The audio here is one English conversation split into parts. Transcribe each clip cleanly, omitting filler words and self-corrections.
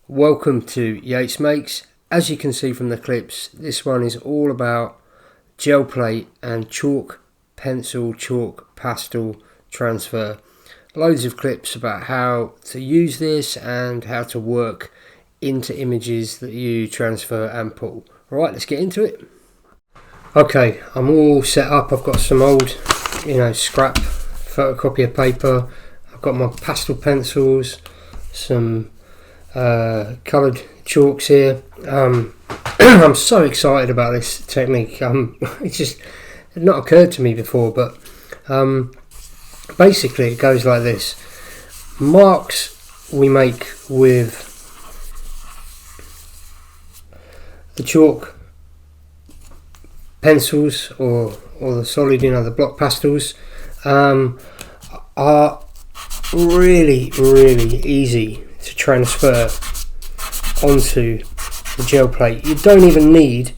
Welcome to Yates Makes. As you can see from the clips, this one is all about gel plate and chalk, pencil, chalk, pastel transfer. Loads of clips about how to use this and how to work into images that you transfer and pull. Alright, let's get into it. Okay, I'm all set up. I've got some old, scrap photocopier paper. I've got my pastel pencils, some coloured chalks here. I'm so excited about this technique. It's just not occurred to me before, but basically it goes like this. Marks we make with the chalk pencils or the solid, the block pastels, are really easy to transfer onto the gel plate. You don't even need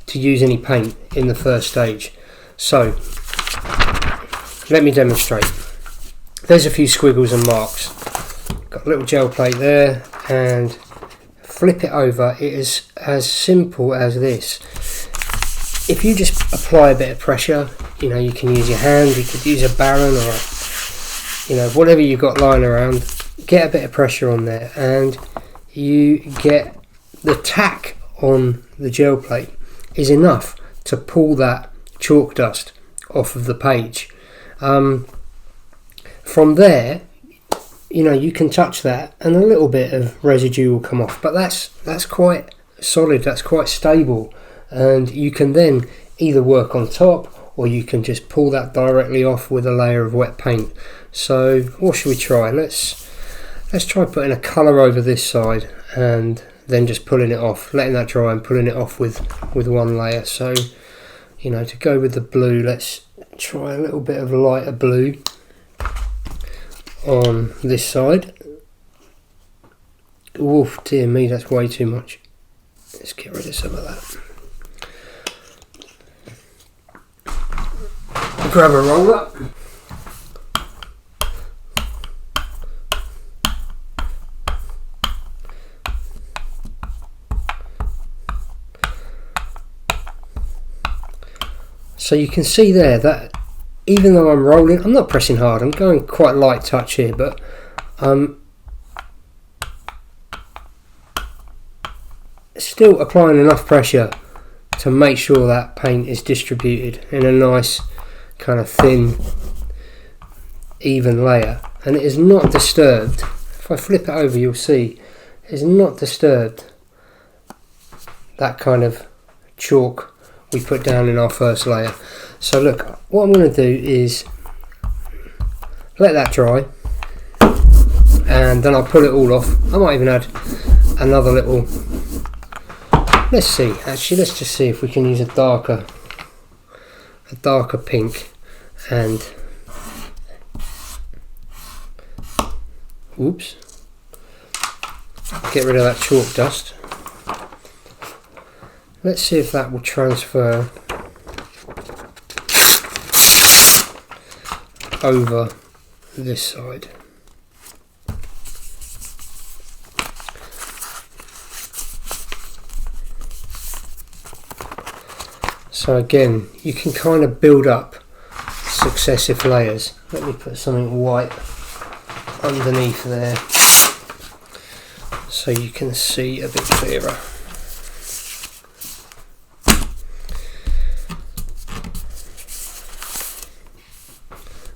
to use any paint in the first stage. So let me demonstrate. There's a few squiggles and marks. Got a little gel plate there, and flip it over. It is as simple as this. If you just apply a bit of pressure, you can use your hand, you could use a baron or whatever you've got lying around, get a bit of pressure on there and you get the tack on the gel plate is enough to pull that chalk dust off of the page. From there, you can touch that and a little bit of residue will come off, but that's quite solid, that's quite stable, and you can then either work on top or you can just pull that directly off with a layer of wet paint. So what should we try? Let's try putting a colour over this side and then just pulling it off, letting that dry and pulling it off with one layer. So to go with the blue, let's try a little bit of lighter blue on this side. Oof, dear me, that's way too much. Let's get rid of some of that. Grab a roller. So you can see there that even though I'm rolling, I'm not pressing hard, I'm going quite light touch here, but still applying enough pressure to make sure that paint is distributed in a nice kind of thin, even layer, and it is not disturbed. If I flip it over, you'll see it's not disturbed, that kind of chalk we put down in our first layer. So look, what I'm going to do is let that dry and then I'll pull it all off. I might even add another little, let's just see if we can use a darker pink and get rid of that chalk dust. Let's see if that will transfer over this side. So again, you can kind of build up successive layers. Let me put something white underneath there so you can see a bit clearer.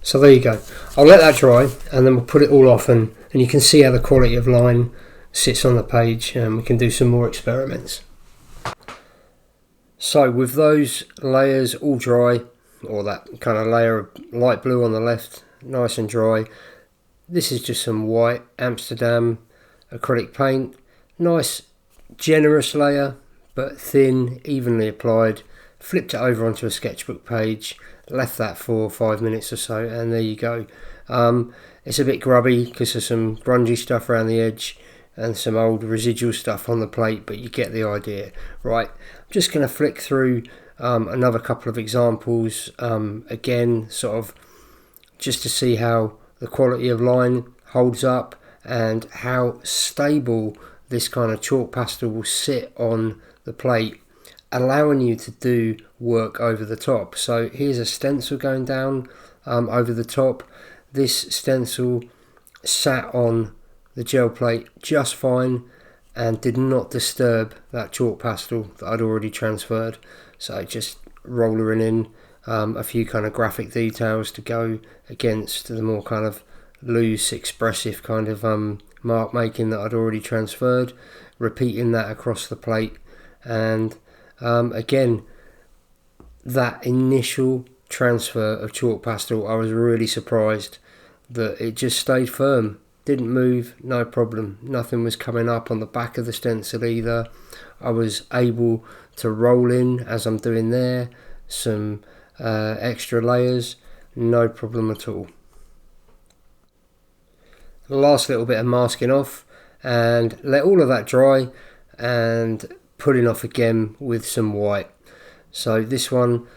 So there you go. I'll let that dry and then we'll put it all off, and you can see how the quality of line sits on the page, and we can do some more experiments. So with those layers all dry, or that kind of layer of light blue on the left nice and dry, this is just some white Amsterdam acrylic paint. Nice generous layer but thin, evenly applied. Flipped it over onto a sketchbook page, left that for 5 minutes or so, and there you go. It's a bit grubby because there's some grungy stuff around the edge and some old residual stuff on the plate, but you get the idea. Right, I'm just going to flick through another couple of examples, again sort of just to see how the quality of line holds up and how stable this kind of chalk pastel will sit on the plate, allowing you to do work over the top. So here's a stencil going down over the top. This stencil sat on the gel plate just fine and did not disturb that chalk pastel that I'd already transferred. So just rollering in a few kind of graphic details to go against the more kind of loose, expressive kind of mark making that I'd already transferred, repeating that across the plate. And again, that initial transfer of chalk pastel, I was really surprised that it just stayed firm, didn't move, no problem. Nothing was coming up on the back of the stencil either. I was able to roll in, as I'm doing there, some extra layers, no problem at all. The last little bit of masking off and let all of that dry and pulling off again with some white. So this one,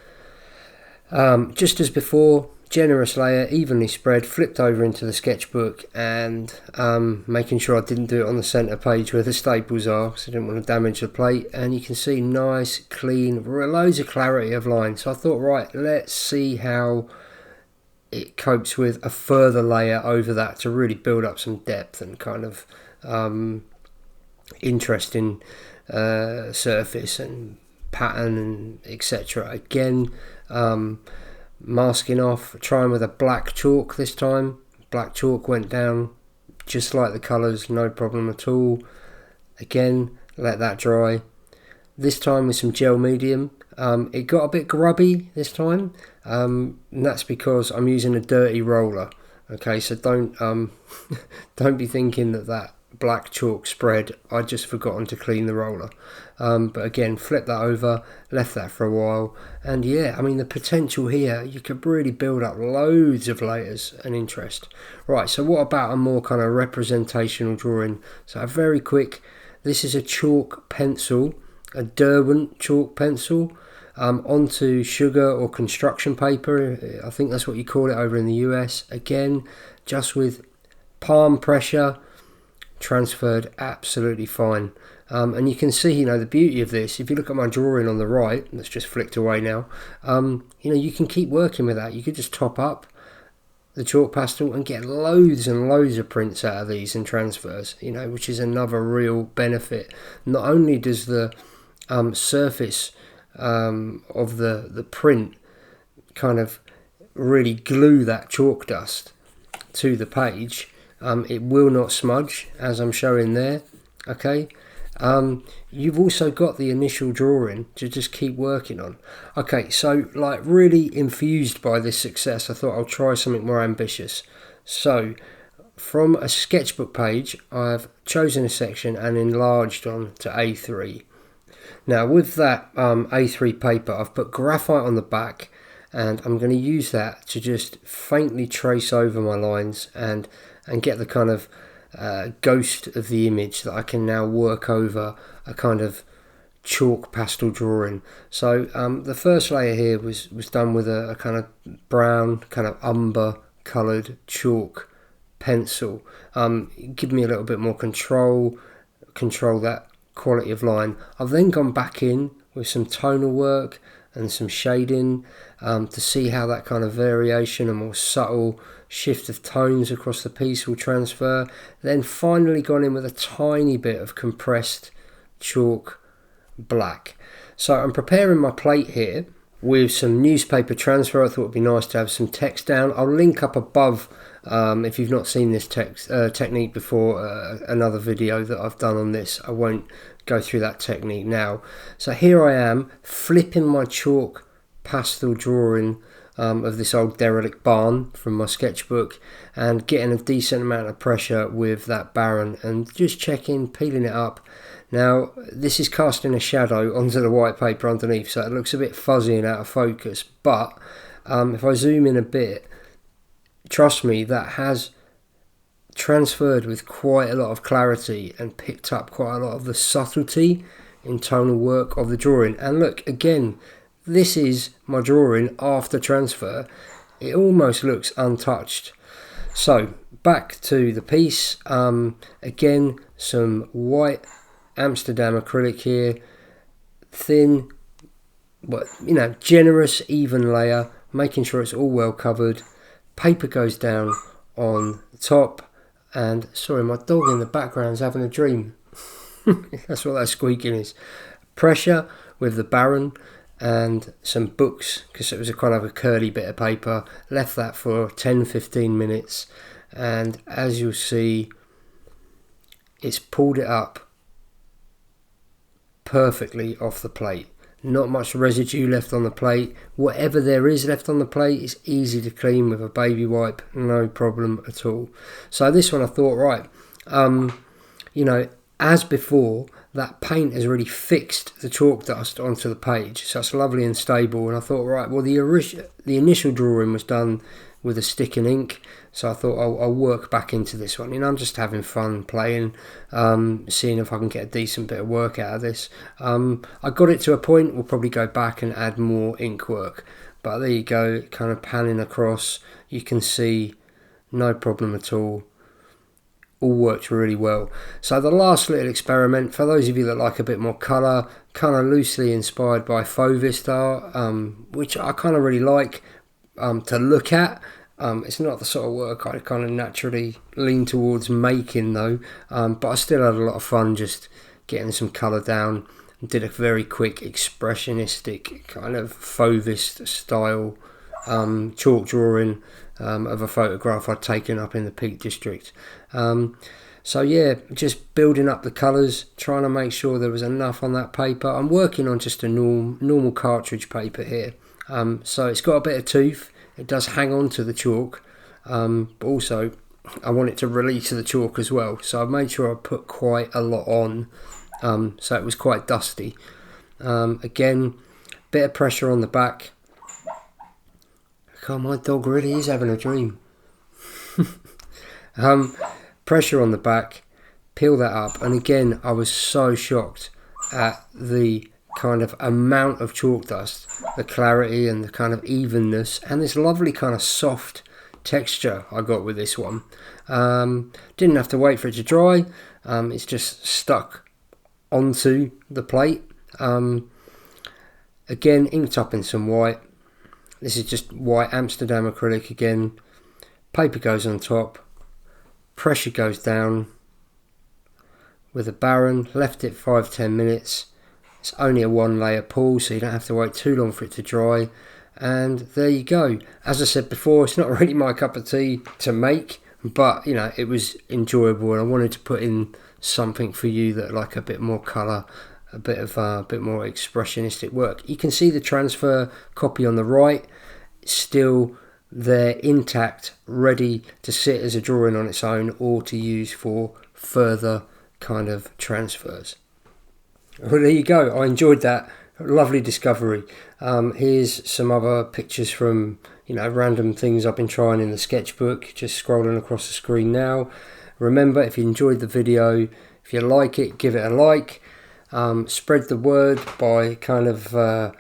just as before, generous layer, evenly spread, flipped over into the sketchbook, and making sure I didn't do it on the center page where the staples are, because I didn't want to damage the plate. And you can see nice, clean, loads of clarity of line. So I thought, right, let's see how it copes with a further layer over that to really build up some depth and kind of interesting surface and pattern and etc. Again, masking off, trying with a black chalk this time. Black chalk went down just like the colours, no problem at all. Again, let that dry. This time with some gel medium. It got a bit grubby this time, and that's because I'm using a dirty roller. Okay, so don't don't be thinking that black chalk spread, I'd just forgotten to clean the roller. But again, flip that over, left that for a while, and yeah, I mean the potential here, you could really build up loads of layers and interest. Right, so what about a more kind of representational drawing? So a very quick, this is a chalk pencil, a Derwent chalk pencil, onto sugar or construction paper, I think that's what you call it over in the US. Again, just with palm pressure, transferred absolutely fine. And you can see, you know, the beauty of this. If you look at my drawing on the right, that's just flicked away now, you know, you can keep working with that. You could just top up the chalk pastel and get loads and loads of prints out of these and transfers, you know, which is another real benefit. Not only does the surface of the print kind of really glue that chalk dust to the page, it will not smudge, as I'm showing there. Okay, you've also got the initial drawing to just keep working on. Okay, so like really infused by this success, I thought I'll try something more ambitious. So from a sketchbook page, I've chosen a section and enlarged on to A3. Now with that A3 paper, I've put graphite on the back, and I'm going to use that to just faintly trace over my lines and get the kind of ghost of the image that I can now work over a kind of chalk pastel drawing. So the first layer here was done with a kind of brown, kind of umber coloured chalk pencil. Give me a little bit more control that quality of line. I've then gone back in with some tonal work and some shading to see how that kind of variation, a more subtle shift of tones across the piece will transfer. Then finally gone in with a tiny bit of compressed chalk black. So I'm preparing my plate here with some newspaper transfer. I thought it'd be nice to have some text down. I'll link up above, if you've not seen this technique before, another video that I've done on this. I won't go through that technique now. So here I am flipping my chalk pastel drawing of this old derelict barn from my sketchbook and getting a decent amount of pressure with that Baron and just checking, peeling it up. Now this is casting a shadow onto the white paper underneath, so it looks a bit fuzzy and out of focus, but if I zoom in a bit, trust me, that has transferred with quite a lot of clarity and picked up quite a lot of the subtlety in tonal work of the drawing. And look, again, this is my drawing after transfer. It almost looks untouched. So back to the piece. Again, some white Amsterdam acrylic here, thin, but generous, even layer, making sure it's all well covered. Paper goes down on the top, and sorry, my dog in the background's having a dream. That's what that squeaking is. Pressure with the Baron and some books, because it was a kind of a curly bit of paper. Left that for 10-15 minutes, and as you'll see, it's pulled it up perfectly off the plate. Not much residue left on the plate. Whatever there is left on the plate is easy to clean with a baby wipe, no problem at all. So this one I thought, right, as before, that paint has really fixed the chalk dust onto the page, so it's lovely and stable. And I thought, right, well, the initial drawing was done with a stick and ink, so I thought I'll work back into this one. I'm just having fun playing, seeing if I can get a decent bit of work out of this. I got it to a point, we'll probably go back and add more ink work, but there you go, kind of panning across. You can see no problem at all worked really well. So the last little experiment, for those of you that like a bit more colour, kind of loosely inspired by Fauvist art, which I kind of really like to look at. It's not the sort of work I kind of naturally lean towards making though, but I still had a lot of fun just getting some colour down. Did a very quick expressionistic kind of Fauvist style chalk drawing of a photograph I'd taken up in the Peak District. So yeah, just building up the colours, trying to make sure there was enough on that paper. I'm working on just a normal cartridge paper here, so it's got a bit of tooth. It does hang on to the chalk, but also I want it to release the chalk as well, so I made sure I put quite a lot on, so it was quite dusty. Again, bit of pressure on the back. God, my dog really is having a dream. Pressure on the back, peel that up, and again I was so shocked at the kind of amount of chalk dust, the clarity and the kind of evenness, and this lovely kind of soft texture I got with this one. Didn't have to wait for it to dry, it's just stuck onto the plate. Again, inked up in some white. This is just white Amsterdam acrylic again. Paper goes on top, pressure goes down with a Baron. Left it 5-10 minutes. It's only a one layer pull, so you don't have to wait too long for it to dry. And there you go. As I said before, it's not really my cup of tea to make, but it was enjoyable, and I wanted to put in something for you that like a bit more colour, a bit more expressionistic work. You can see the transfer copy on the right, still there intact, ready to sit as a drawing on its own or to use for further kind of transfers. Well, there you go. I enjoyed that. Lovely discovery. Here's some other pictures from random things I've been trying in the sketchbook, just scrolling across the screen now. Remember, if you enjoyed the video, if you like it, give it a like. Spread the word by kind of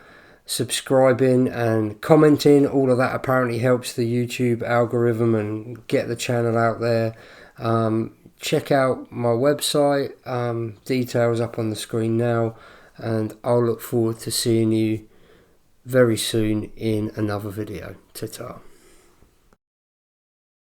subscribing and commenting. All of that apparently helps the YouTube algorithm and get the channel out there. Check out my website, details up on the screen now, and I'll look forward to seeing you very soon in another video. Ta-ta.